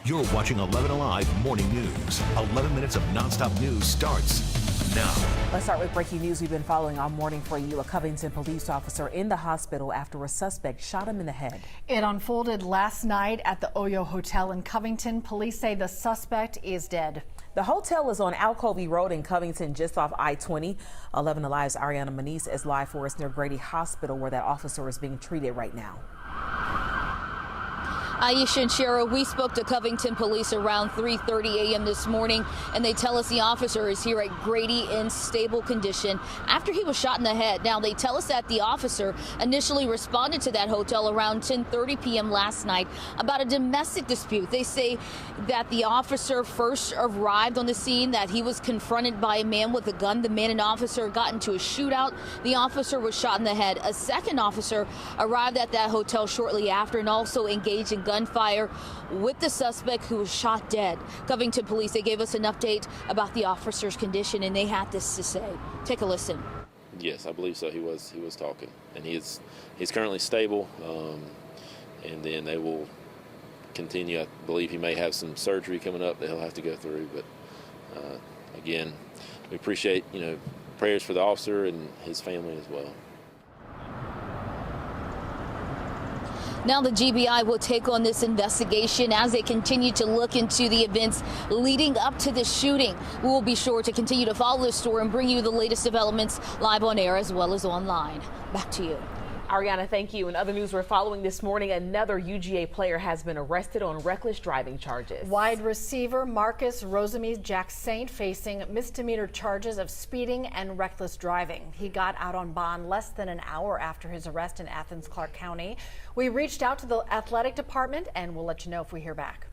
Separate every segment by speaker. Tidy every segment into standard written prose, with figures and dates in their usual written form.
Speaker 1: You're watching 11 Alive Morning News. 11 minutes of nonstop news starts now.
Speaker 2: Let's start with breaking news we've been following all morning for you. A Covington police officer in the hospital after a suspect shot him in the head.
Speaker 3: It unfolded last night at the Oyo Hotel in Covington. Police say the suspect is dead.
Speaker 2: The hotel is on Alcovey Road in Covington, just off I-20. 11 Alive's Ariana Maniz is live for us near Grady Hospital, where that officer is being treated right now.
Speaker 4: Aisha and Shara, we spoke to Covington police around 3:30 a.m. this morning, and they tell us the officer is here at Grady in stable condition after he was shot in the head. Now, they tell us that the officer initially responded to that hotel around 10:30 p.m. last night about a domestic dispute. They say that the officer first arrived on the scene, that he was confronted by a man with a gun. The man and officer got into a shootout. The officer was shot in the head. A second officer arrived at that hotel shortly after and also engaged in gunfire with the suspect, who was shot dead. Covington police, they gave us an update about the officer's condition, and they had this to say. Take a listen.
Speaker 5: Yes, I believe so. He was talking, and he's currently stable, and then they will continue. I believe he may have some surgery coming up that he'll have to go through, but again, we appreciate prayers for the officer and his family as well.
Speaker 4: Now the GBI will take on this investigation as they continue to look into the events leading up to the shooting. We will be sure to continue to follow this story and bring you the latest developments live on air as well as online. Back to you.
Speaker 2: Ariana, thank you. In other news we're following this morning, another UGA player has been arrested on reckless driving charges.
Speaker 3: Wide receiver Marcus Rosemy Jack Saint facing misdemeanor charges of speeding and reckless driving. He got out on bond less than an hour after his arrest in Athens, Clark County. We reached out to the athletic department and we'll let you know if we hear back.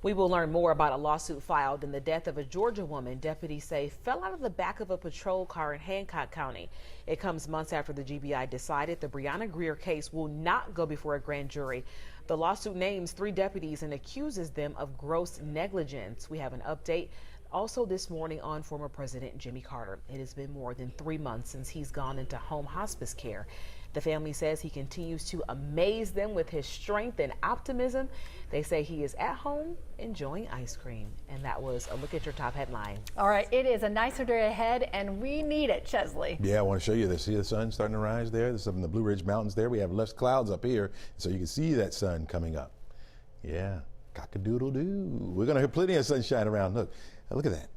Speaker 2: We will learn more about a lawsuit filed in the death of a Georgia woman deputies say fell out of the back of a patrol car in Hancock County. It comes months after the GBI decided the Breonna Greer case will not go before a grand jury. The lawsuit names 3 deputies and accuses them of gross negligence. We have an update also this morning on former President Jimmy Carter. It has been more than 3 months since he's gone into home hospice care. The family says he continues to amaze them with his strength and optimism. They say he is at home enjoying ice cream. And that was a look at your top headline.
Speaker 3: All right, it is a nicer day ahead, and we need it, Chesley.
Speaker 6: Yeah, I want to show you this. See the sun starting to rise there? This is up in the Blue Ridge Mountains there. We have less clouds up here, so you can see that sun coming up. Yeah, cock-a-doodle-doo. We're going to have plenty of sunshine around. Look at that.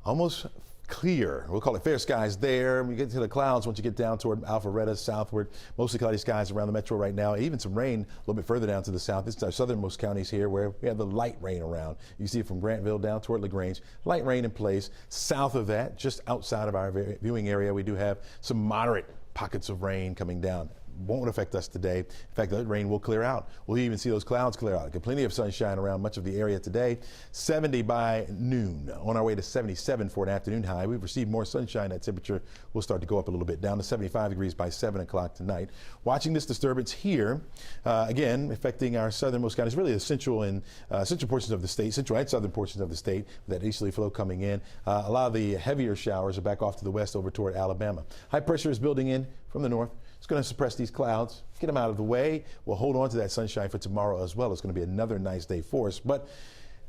Speaker 6: Almost clear. We'll call it fair skies there. We get to the clouds once you get down toward Alpharetta southward. Mostly cloudy skies around the metro right now. Even some rain a little bit further down to the south. This is our southernmost counties here where we have the light rain around. You see it from Grantville down toward LaGrange. Light rain in place. South of that, just outside of our viewing area, we do have some moderate pockets of rain coming down. Won't affect us today. In fact, that rain will clear out. We'll even see those clouds clear out. Get plenty of sunshine around much of the area today. 70 by noon. On our way to 77 for an afternoon high. We've received more sunshine. That temperature will start to go up a little bit, down to 75 degrees by 7 o'clock tonight. Watching this disturbance here, again, affecting our southernmost counties, really the central and central portions of the state, central and southern portions of the state, with that easterly flow coming in. A lot of the heavier showers are back off to the west over toward Alabama. High pressure is building in from the north. It's going to suppress these clouds, get them out of the way. We'll hold on to that sunshine for tomorrow as well. It's going to be another nice day for us. But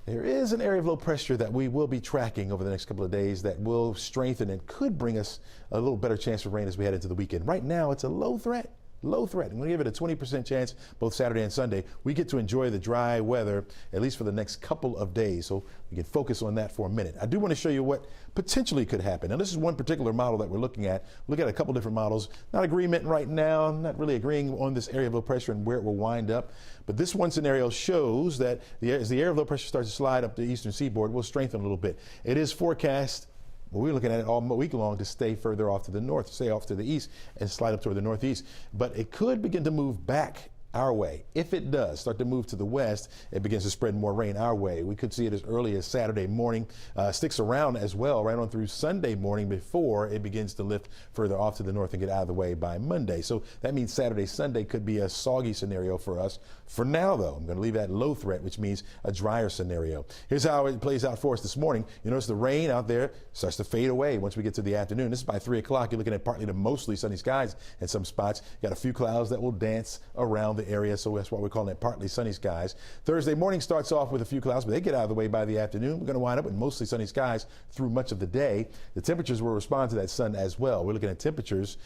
Speaker 6: there is an area of low pressure that we will be tracking over the next couple of days that will strengthen and could bring us a little better chance for rain as we head into the weekend. Right now, it's a low threat. Low threat. I'm going to give it a 20% chance both Saturday and Sunday. We get to enjoy the dry weather, at least for the next couple of days, so we can focus on that for a minute. I do want to show you what potentially could happen. Now, this is one particular model that we're looking at. Look at a couple different models. Not agreement right now. I'm not really agreeing on this area of low pressure and where it will wind up. But this one scenario shows that as the area of low pressure starts to slide up the eastern seaboard, we'll strengthen a little bit. It is forecast. Well, we're looking at it all week long to stay further off to the north, stay off to the east, and slide up toward the northeast. But it could begin to move back our way. If it does start to move to the west, it begins to spread more rain our way. We could see it as early as Saturday morning, sticks around as well right on through Sunday morning before it begins to lift further off to the north and get out of the way by Monday. So that means Saturday, Sunday could be a soggy scenario for us. For now, though, I'm going to leave that low threat, which means a drier scenario. Here's how it plays out for us this morning. You notice the rain out there starts to fade away once we get to the afternoon. This is by 3 o'clock. You're looking at partly to mostly sunny skies in some spots. Got a few clouds that will dance around the the area, so that's why we're calling it partly sunny skies. Thursday morning starts off with a few clouds, but they get out of the way by the afternoon. We're going to wind up with mostly sunny skies through much of the day. The temperatures will respond to that sun as well. We're looking at temperatures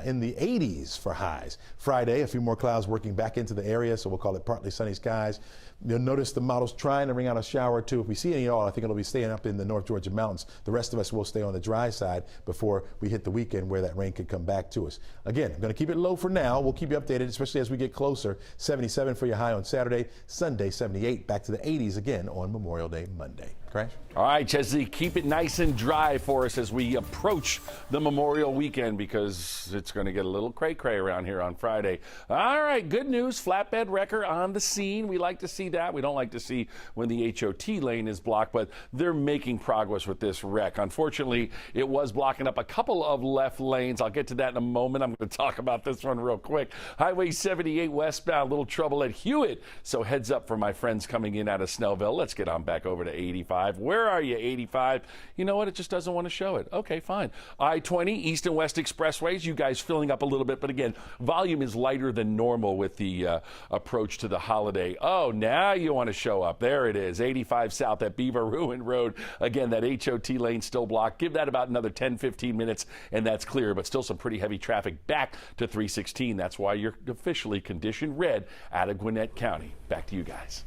Speaker 6: in the 80s for highs. Friday, a few more clouds working back into the area, so we'll call it partly sunny skies. You'll notice the models trying to ring out a shower or two. If we see any at all, I think it'll be staying up in the North Georgia mountains. The rest of us will stay on the dry side before we hit the weekend where that rain could come back to us. Again, I'm going to keep it low for now. We'll keep you updated, especially as we get closer. 77 for your high on Saturday. Sunday, 78. Back to the 80s again on Memorial Day Monday. Crash?
Speaker 7: All right, Chesley, keep it nice and dry for us as we approach the Memorial weekend, because it's going to get a little cray-cray around here on Friday. All right, good news. Flatbed wrecker on the scene. We like to see that. We don't like to see when the HOT lane is blocked, but they're making progress with this wreck. Unfortunately, it was blocking up a couple of left lanes. I'll get to that in a moment. I'm going to talk about this one real quick. Highway 78 westbound, little trouble at Hewitt. So heads up for my friends coming in out of Snellville. Let's get on back over to 85. Where are you, 85? You know what? It just doesn't want to show it. Okay, fine. I-20, East and West Expressways, you guys filling up a little bit, but again, volume is lighter than normal with the approach to the holiday. Oh, now you want to show up. There it is, 85 south at Beaver Ruin Road. Again, that HOT lane still blocked. Give that about another 10, 15 minutes, and that's clear, but still some pretty heavy traffic back to 316. That's why you're officially condition red out of Gwinnett County. Back to you guys.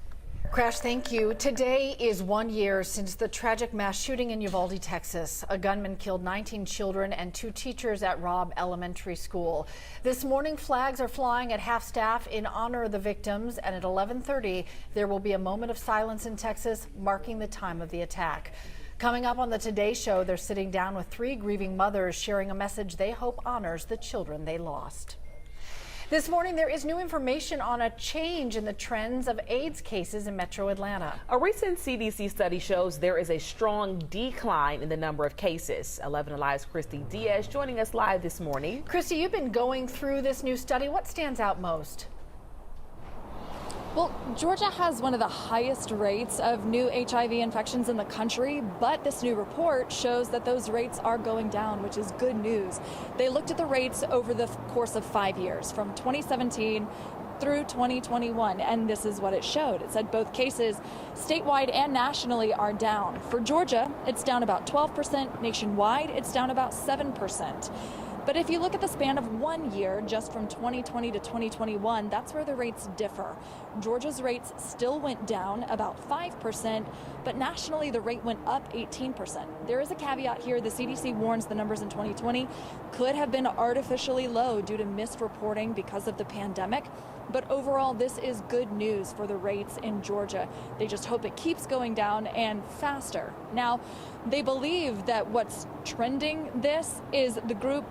Speaker 3: Crash, thank you. Today is 1 year since the tragic mass shooting in Uvalde, Texas. A gunman killed 19 children and 2 teachers at Robb Elementary School. This morning, flags are flying at half-staff in honor of the victims, and at 11:30, there will be a moment of silence in Texas, marking the time of the attack. Coming up on the Today Show, they're sitting down with 3 grieving mothers, sharing a message they hope honors the children they lost. This morning, there is new information on a change in the trends of AIDS cases in Metro Atlanta.
Speaker 2: A recent CDC study shows there is a strong decline in the number of cases. 11 Alive's Christy Diaz joining us live this morning.
Speaker 3: Christy, you've been going through this new study. What stands out most?
Speaker 8: Well, Georgia has one of the highest rates of new HIV infections in the country, but this new report shows that those rates are going down, which is good news. They looked at the rates over the course of 5 years, from 2017 through 2021, and this is what it showed. It said both cases statewide and nationally are down. For Georgia, it's down about 12%. Nationwide, it's down about 7%. But if you look at the span of 1 year, just from 2020 to 2021, that's where the rates differ. Georgia's rates still went down about 5%, but nationally the rate went up 18%. There is a caveat here. The CDC warns the numbers in 2020 could have been artificially low due to misreporting because of the pandemic. But overall, this is good news for the rates in Georgia. They just hope it keeps going down and faster. Now, they believe that what's trending this is the group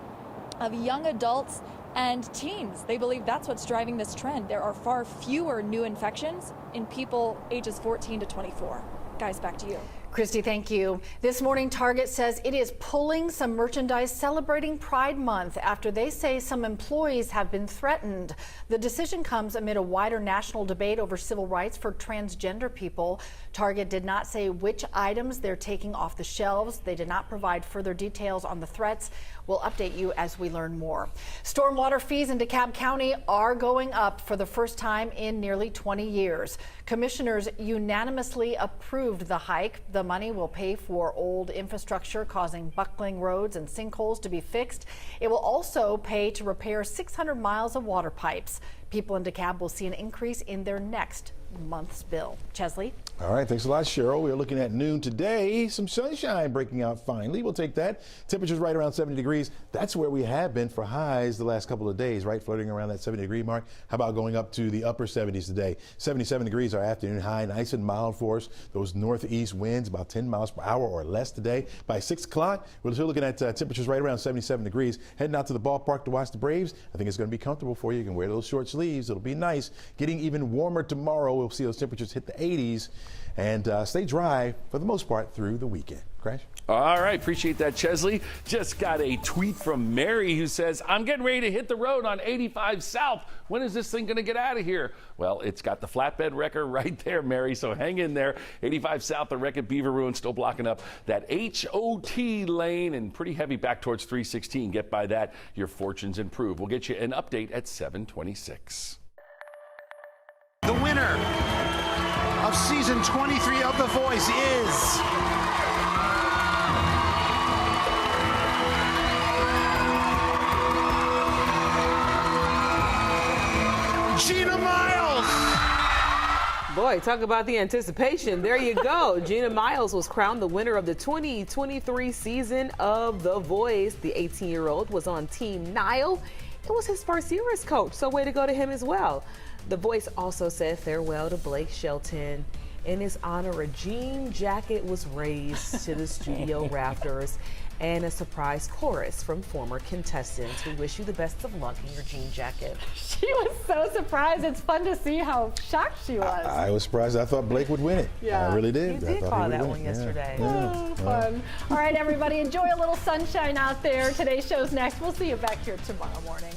Speaker 8: of young adults and teens. They believe that's what's driving this trend. There are far fewer new infections in people ages 14 to 24. Guys, back to you.
Speaker 3: Christy, thank you. This morning, Target says it is pulling some merchandise celebrating Pride Month after they say some employees have been threatened. The decision comes amid a wider national debate over civil rights for transgender people. Target did not say which items they're taking off the shelves. They did not provide further details on the threats. We'll update you as we learn more. Stormwater fees in DeKalb County are going up for the first time in nearly 20 years. Commissioners unanimously approved the hike. The money will pay for old infrastructure causing buckling roads and sinkholes to be fixed. It will also pay to repair 600 miles of water pipes. People in DeKalb will see an increase in their next month's bill. Chesley?
Speaker 6: All right, thanks a lot, Cheryl. We're looking at noon today. Some sunshine breaking out finally. We'll take that. Temperatures right around 70 degrees. That's where we have been for highs the last couple of days, right? Floating around that 70-degree mark. How about going up to the upper 70s today? 77 degrees our afternoon high, nice and mild for us. Those northeast winds about 10 miles per hour or less today. By 6 o'clock, we're still looking at temperatures right around 77 degrees. Heading out to the ballpark to watch the Braves. I think it's going to be comfortable for you. You can wear those short sleeves. It'll be nice. Getting even warmer tomorrow. We'll see those temperatures hit the 80s and stay dry for the most part through the weekend. Crash?
Speaker 7: All right, appreciate that, Chesley. Just got a tweet from Mary who says, I'm getting ready to hit the road on 85 South. When is this thing going to get out of here? Well, it's got the flatbed wrecker right there, Mary, so hang in there. 85 South, the wreck at Beaver Ruin still blocking up that HOT lane and pretty heavy back towards 316. Get by that, your fortunes improve. We'll get you an update at 7:26.
Speaker 9: The winner of season 23 of The Voice is Gina Miles.
Speaker 2: Boy, talk about the anticipation. There you go. Gina Miles was crowned the winner of the 2023 season of The Voice. The 18-year-old was on Team Niall. It was his first year as coach, so way to go to him as well. The Voice also said farewell to Blake Shelton. In his honor, a jean jacket was raised to the studio rafters and a surprise chorus from former contestants. We wish you the best of luck in your jean jacket.
Speaker 3: She was so surprised. It's fun to see how shocked she was.
Speaker 6: I was surprised. I thought Blake would win it.
Speaker 3: Yeah.
Speaker 6: I really did.
Speaker 2: You did call that one yesterday.
Speaker 3: Oh, fun. All right, everybody, enjoy a little sunshine out there. Today's show's next. We'll see you back here tomorrow morning.